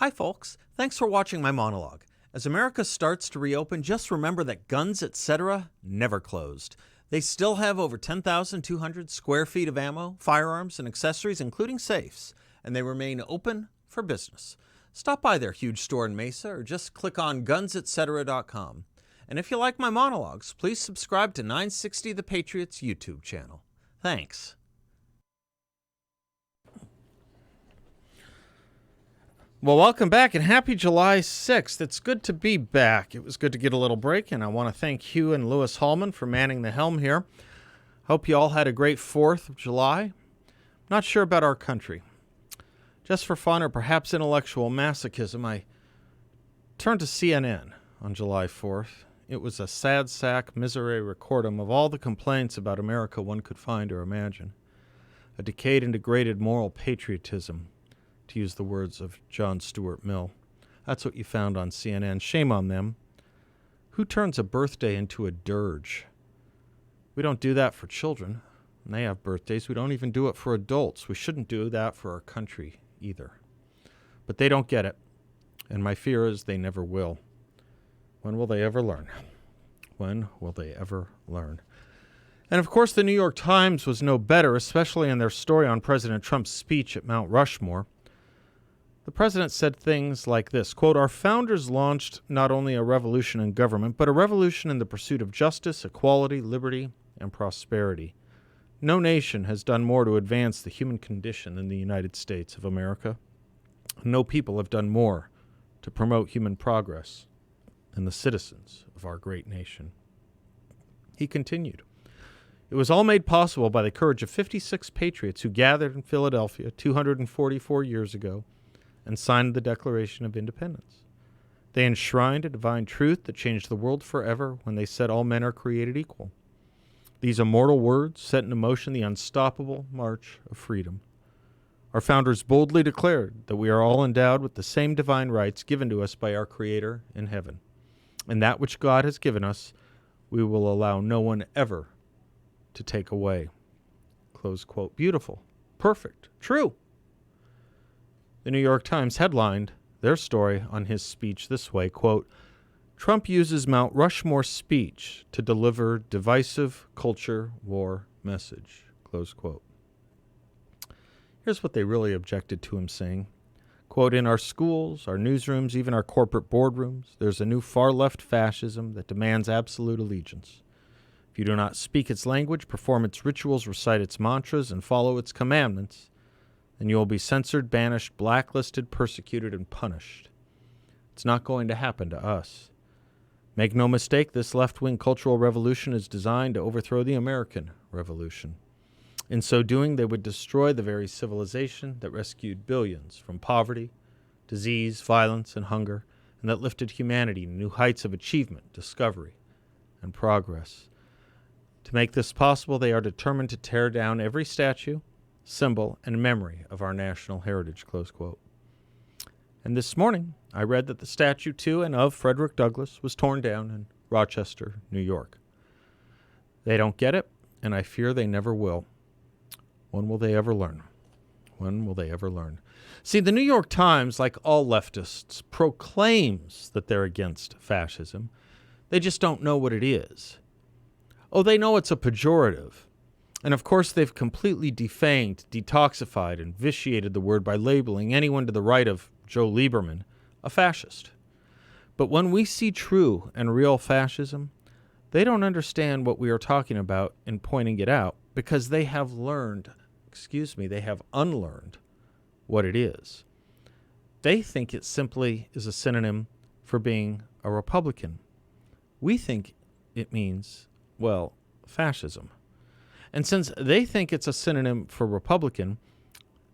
Hi, folks. Thanks for watching my monologue. As America starts to reopen, just remember that guns, etc., never closed. They still have over 10,200 square feet of ammo, firearms, and accessories, including safes, and they remain open for business. Stop by their huge store in Mesa or just click on gunsetcetera.com. And if you like my monologues, please subscribe to 960 The Patriots YouTube channel. Thanks. Well, welcome back and happy July 6th. It's good to be back. It was good to get a little break, and I want to thank Hugh and Lewis Hallman for manning the helm here. Hope you all had a great 4th of July. Not sure about our country. Just for fun or perhaps intellectual masochism, I turned to CNN on July 4th. It was a sad sack misery recordum of all the complaints about America one could find or imagine. A decayed and degraded moral patriotism, to use the words of John Stuart Mill. That's what you found on CNN. Shame on them. Who turns a birthday into a dirge? We don't do that for children. When they have birthdays, we don't even do it for adults. We shouldn't do that for our country either. But they don't get it. And my fear is they never will. When will they ever learn? When will they ever learn? And of course, the New York Times was no better, especially in their story on President Trump's speech at Mount Rushmore. The president said things like this, quote, "Our founders launched not only a revolution in government, but a revolution in the pursuit of justice, equality, liberty, and prosperity. No nation has done more to advance the human condition than the United States of America. No people have done more to promote human progress than the citizens of our great nation." He continued, "It was all made possible by the courage of 56 patriots who gathered in Philadelphia 244 years ago and signed the Declaration of Independence. They enshrined a divine truth that changed the world forever when they said all men are created equal. These immortal words set into motion the unstoppable march of freedom. Our founders boldly declared that we are all endowed with the same divine rights given to us by our Creator in heaven. And that which God has given us, we will allow no one ever to take away." Close quote. Beautiful. Perfect. True. The New York Times headlined their story on his speech this way, quote, "Trump uses Mount Rushmore speech to deliver divisive culture war message." Close quote. Here's what they really objected to him saying. Quote, "In our schools, our newsrooms, even our corporate boardrooms, there's a new far-left fascism that demands absolute allegiance. If you do not speak its language, perform its rituals, recite its mantras, and follow its commandments, then you will be censored, banished, blacklisted, persecuted, and punished. It's not going to happen to us. Make no mistake, this left-wing cultural revolution is designed to overthrow the American Revolution. In so doing, they would destroy the very civilization that rescued billions from poverty, disease, violence, and hunger, and that lifted humanity to new heights of achievement, discovery, and progress. To make this possible, they are determined to tear down every statue, symbol, and memory of our national heritage," close quote. And this morning, I read that the statue to and of Frederick Douglass was torn down in Rochester, New York. They don't get it, and I fear they never will. When will they ever learn? When will they ever learn? See, the New York Times, like all leftists, proclaims that they're against fascism. They just don't know what it is. Oh, they know it's a pejorative. And of course, they've completely defanged, detoxified, and vitiated the word by labeling anyone to the right of Joe Lieberman a fascist. But when we see true and real fascism, they don't understand what we are talking about in pointing it out because they have unlearned what it is. They think it simply is a synonym for being a Republican. We think it means, well, fascism. And since they think it's a synonym for Republican,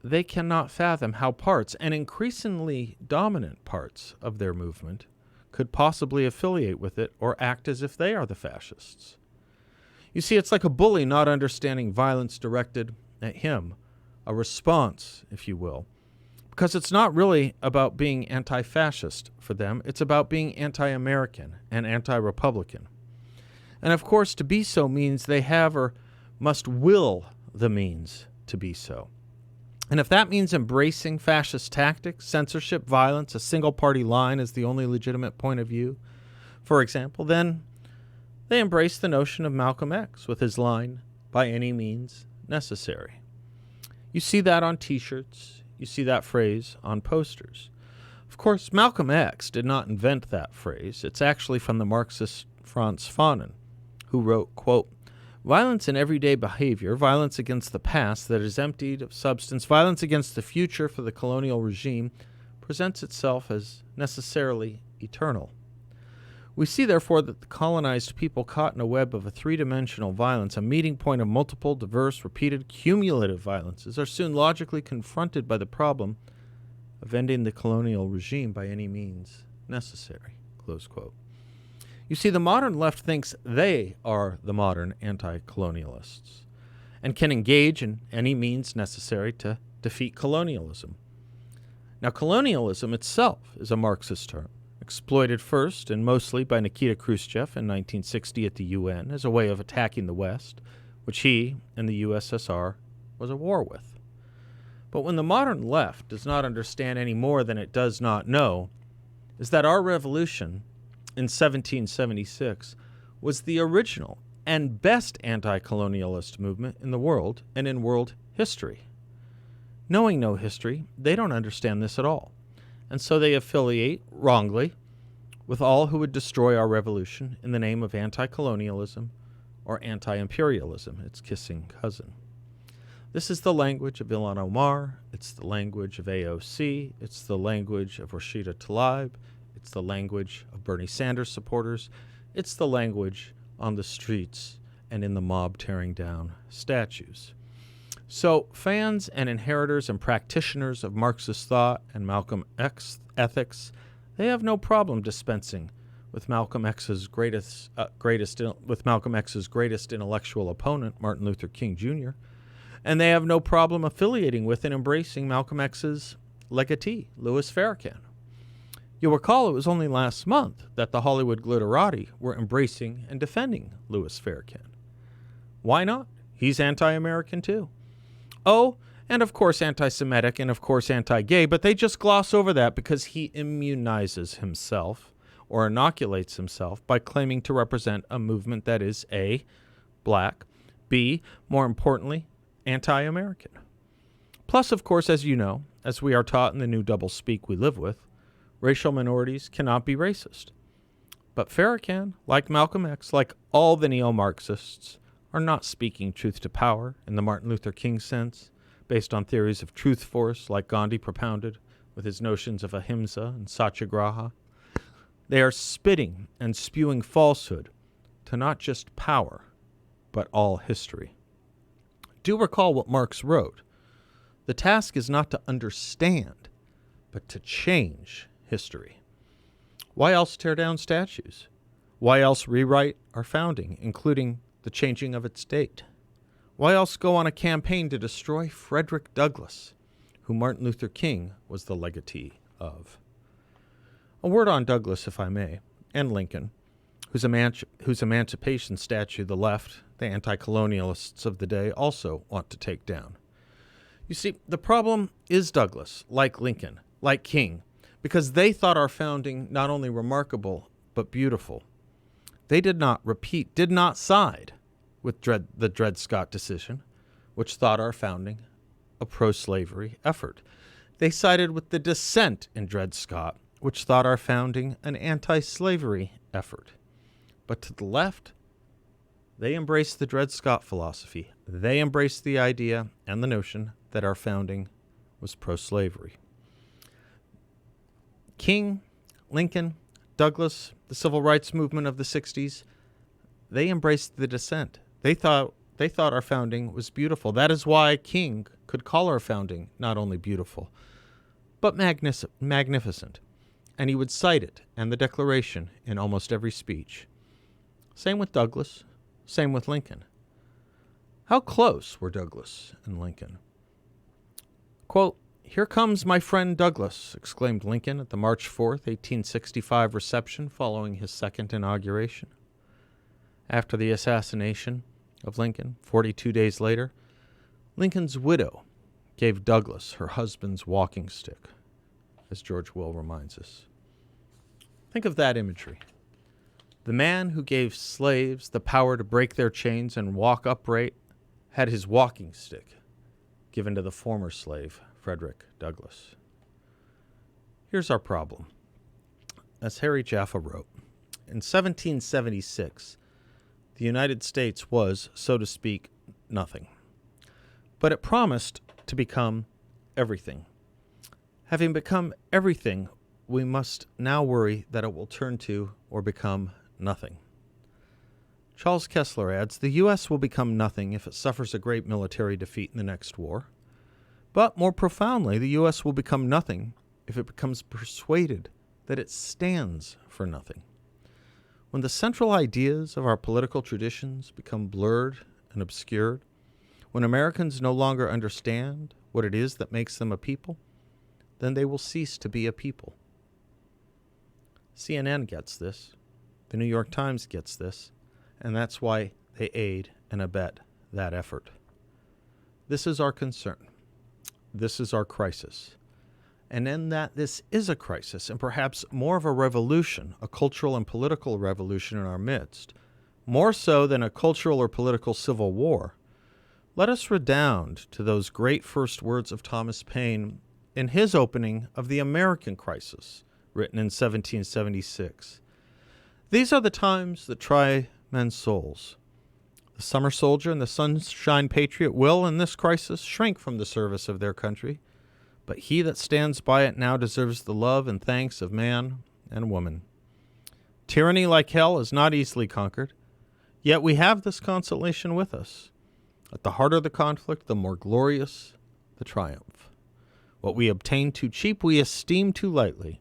they cannot fathom how parts, and increasingly dominant parts of their movement, could possibly affiliate with it or act as if they are the fascists. You see, it's like a bully not understanding violence directed at him, a response, if you will, because it's not really about being anti-fascist for them, it's about being anti-American and anti-Republican. And of course, to be so means they have or must will the means to be so. And if that means embracing fascist tactics, censorship, violence, a single-party line as the only legitimate point of view, for example, then they embrace the notion of Malcolm X with his line, by any means necessary. You see that on T-shirts. You see that phrase on posters. Of course, Malcolm X did not invent that phrase. It's actually from the Marxist Franz Fanon, who wrote, quote, "Violence in everyday behavior, violence against the past that is emptied of substance, violence against the future for the colonial regime, presents itself as necessarily eternal. We see, therefore, that the colonized people caught in a web of a three-dimensional violence, a meeting point of multiple, diverse, repeated, cumulative violences, are soon logically confronted by the problem of ending the colonial regime by any means necessary." Close quote. You see, the modern left thinks they are the modern anti-colonialists and can engage in any means necessary to defeat colonialism. Now, colonialism itself is a Marxist term, exploited first and mostly by Nikita Khrushchev in 1960 at the UN as a way of attacking the West, which he and the USSR was at war with. But when the modern left does not understand any more than it does not know, is that our revolution in 1776 was the original and best anti-colonialist movement in the world and in world history. Knowing no history, they don't understand this at all. And so they affiliate, wrongly, with all who would destroy our revolution in the name of anti-colonialism or anti-imperialism, its kissing cousin. This is the language of Ilhan Omar, it's the language of AOC, it's the language of Rashida Tlaib, it's the language of Bernie Sanders supporters, it's the language on the streets and in the mob tearing down statues. So fans and inheritors and practitioners of Marxist thought and Malcolm X ethics, they have no problem dispensing with Malcolm X's greatest intellectual opponent, Martin Luther King Jr., and they have no problem affiliating with and embracing Malcolm X's legatee, Louis Farrakhan. You'll recall it was only last month that the Hollywood glitterati were embracing and defending Louis Farrakhan. Why not? He's anti-American too. Oh, and of course anti-Semitic and of course anti-gay, but they just gloss over that because he immunizes himself or inoculates himself by claiming to represent a movement that is A, black, B, more importantly, anti-American. Plus, of course, as you know, as we are taught in the new doublespeak we live with, racial minorities cannot be racist. But Farrakhan, like Malcolm X, like all the neo-Marxists, are not speaking truth to power in the Martin Luther King sense, based on theories of truth force like Gandhi propounded with his notions of ahimsa and satyagraha. They are spitting and spewing falsehood to not just power, but all history. Do recall what Marx wrote. The task is not to understand, but to change history. Why else tear down statues? Why else rewrite our founding, including the changing of its date? Why else go on a campaign to destroy Frederick Douglass, who Martin Luther King was the legatee of? A word on Douglass, if I may, and Lincoln, whose emancipation statue the left, the anti-colonialists of the day, also want to take down. You see, the problem is Douglass, like Lincoln, like King, because they thought our founding not only remarkable, but beautiful. They did not side with the Dred Scott decision, which thought our founding a pro-slavery effort. They sided with the dissent in Dred Scott, which thought our founding an anti-slavery effort. But to the left, they embraced the Dred Scott philosophy. They embraced the idea and the notion that our founding was pro-slavery. King, Lincoln, Douglass, the civil rights movement of the 60s, they embraced the dissent. They thought our founding was beautiful. That is why King could call our founding not only beautiful, but magnificent. And he would cite it and the Declaration in almost every speech. Same with Douglass, same with Lincoln. How close were Douglass and Lincoln? Quote, "Here comes my friend Douglass," exclaimed Lincoln at the March 4th, 1865 reception following his second inauguration. After the assassination of Lincoln, 42 days later, Lincoln's widow gave Douglas her husband's walking stick, as George Will reminds us. Think of that imagery. The man who gave slaves the power to break their chains and walk upright had his walking stick given to the former slave, Frederick Douglass. Here's our problem. As Harry Jaffa wrote, in 1776, the United States was, so to speak, nothing. But it promised to become everything. Having become everything, we must now worry that it will turn to or become nothing. Charles Kessler adds, the U.S. will become nothing if it suffers a great military defeat in the next war. But more profoundly, the U.S. will become nothing if it becomes persuaded that it stands for nothing. When the central ideas of our political traditions become blurred and obscured, when Americans no longer understand what it is that makes them a people, then they will cease to be a people. CNN gets this. The New York Times gets this. And that's why they aid and abet that effort. This is our concern. This is our crisis. And in that this is a crisis, and perhaps more of a revolution, a cultural and political revolution in our midst, more so than a cultural or political civil war, let us redound to those great first words of Thomas Paine in his opening of The American Crisis, written in 1776. These are the times that try men's souls. The summer soldier and the sunshine patriot will, in this crisis, shrink from the service of their country, but he that stands by it now deserves the love and thanks of man and woman. Tyranny, like hell, is not easily conquered, yet we have this consolation with us. At the harder the conflict, the more glorious the triumph. What we obtain too cheap, we esteem too lightly.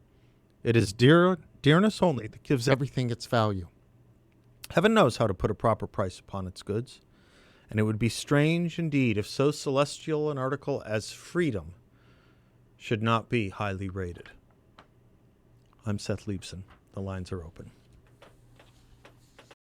It is dearness only that gives everything its value. Heaven knows how to put a proper price upon its goods, and it would be strange indeed if so celestial an article as freedom should not be highly rated. I'm Seth Leibson. The lines are open.